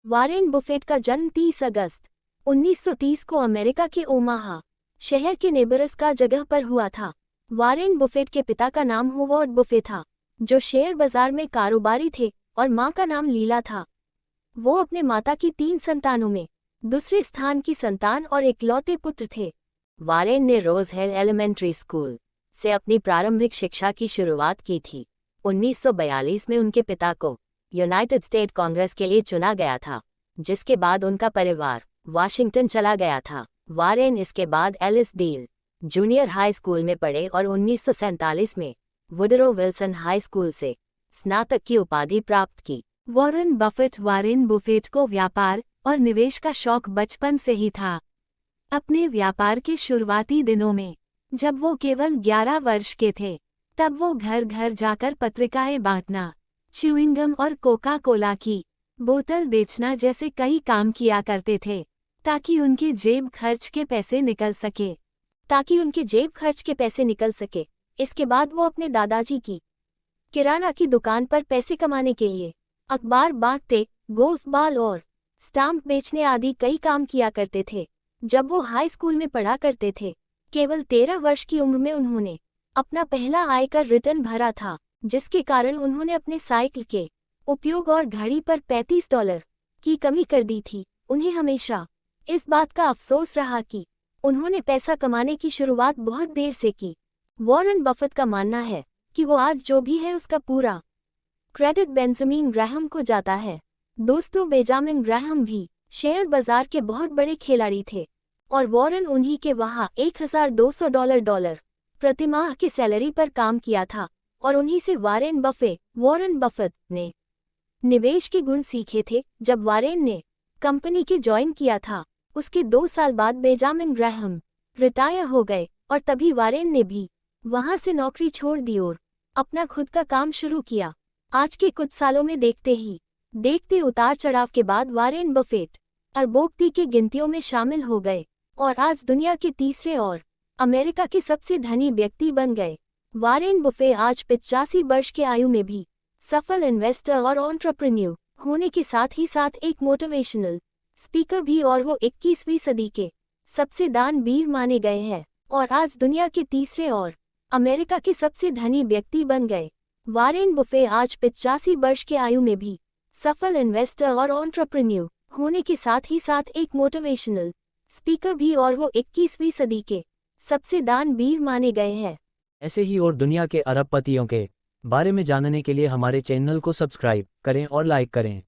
Warren Buffett का जन्म 30 अगस्त 1930 को अमेरिका के ओमाहा शहर के नेब्रास्का जगह पर हुआ था। वॉरेन बुफेट के पिता का नाम होवर्ड बुफे था, जो शेयर बाजार में कारोबारी थे, और मां का नाम लीला था। वो अपने माता की 3 संतानों में दूसरे स्थान की संतान और इकलौते पुत्र थे। वॉरेन ने रोज हिल एलिमेंट्री स्कूल से अपनी प्रारंभिक शिक्षा की शुरुआत की थी। 1942 में उनके पिता को यूनाइटेड स्टेट कांग्रेस के लिए चुना गया था, जिसके बाद उनका परिवार वाशिंगटन चला गया था। वॉरेन इसके बाद Ellis Deal junior high school में पढ़े और 1947 में वुडरो विल्सन हाई स्कूल से स्नातक की उपाधि प्राप्त की। वॉरेन बुफेट को व्यापार और निवेश का शौक बचपन से ही था। अपने व्यापार के शुरुआती दिनों में, जब वो केवल 11 वर्ष के थे, तब वो घर घर जाकर पत्रिकाएं बांटना, च्युइंगम और कोका कोला की बोतल बेचना जैसे कई काम किया करते थे, ताकि उनके जेब खर्च के पैसे निकल सके। इसके बाद वो अपने दादाजी की किराना की दुकान पर पैसे कमाने के लिए अखबार बांटते, गोल्फ बॉल और स्टाम्प बेचने आदि कई काम किया करते थे। जब वो हाई स्कूल में पढ़ा करते थे, केवल 13 वर्ष की उम्र में उन्होंने अपना पहला आयकर रिटर्न भरा था, जिसके कारण उन्होंने अपने साइकिल के उपयोग और घड़ी पर $35 की कमी कर दी थी। उन्हें हमेशा इस बात का अफसोस रहा कि उन्होंने पैसा कमाने की शुरुआत बहुत देर से की। वॉरेन बफेट का मानना है कि वो आज जो भी है उसका पूरा क्रेडिट बेंजामिन ग्राहम को जाता है। दोस्तों, बेंजामिन ग्राहम भी शेयर बाजार के बहुत बड़े खिलाड़ी थे, और वॉरेन उन्हीं के वहाँ $1200 प्रतिमाह की सैलरी पर काम किया था, और उन्हीं से वॉरेन बफेट ने निवेश के गुण सीखे थे। जब वॉरेन ने कंपनी के ज्वाइन किया था, उसके 2 साल बाद बेंजामिन ग्राहम रिटायर हो गए, और तभी वॉरेन ने भी वहां से नौकरी छोड़ दी और अपना खुद का काम शुरू किया। आज के कुछ सालों में देखते उतार चढ़ाव के बाद वॉरेन बफेट अरबोपति की गिनतियों में शामिल हो गए, और आज दुनिया के तीसरे और अमेरिका के सबसे धनी व्यक्ति बन गए। वॉरेन बुफे आज 85 वर्ष की आयु में भी सफल इन्वेस्टर और एंटरप्रेन्योर होने के साथ ही साथ एक मोटिवेशनल स्पीकर भी, और वो 21वीं सदी के सबसे दानवीर माने गए हैं, और आज दुनिया के तीसरे और अमेरिका के सबसे धनी व्यक्ति बन गए। वॉरेन बुफे आज 85 वर्ष की आयु में भी सफल इन्वेस्टर और एंटरप्रेन्योर होने के साथ ही साथ एक मोटिवेशनल स्पीकर भी, और वो 21वीं सदी के सबसे दानवीर माने गए हैं। ऐसे ही और दुनिया के अरबपतियों के बारे में जानने के लिए हमारे चैनल को सब्सक्राइब करें और लाइक करें।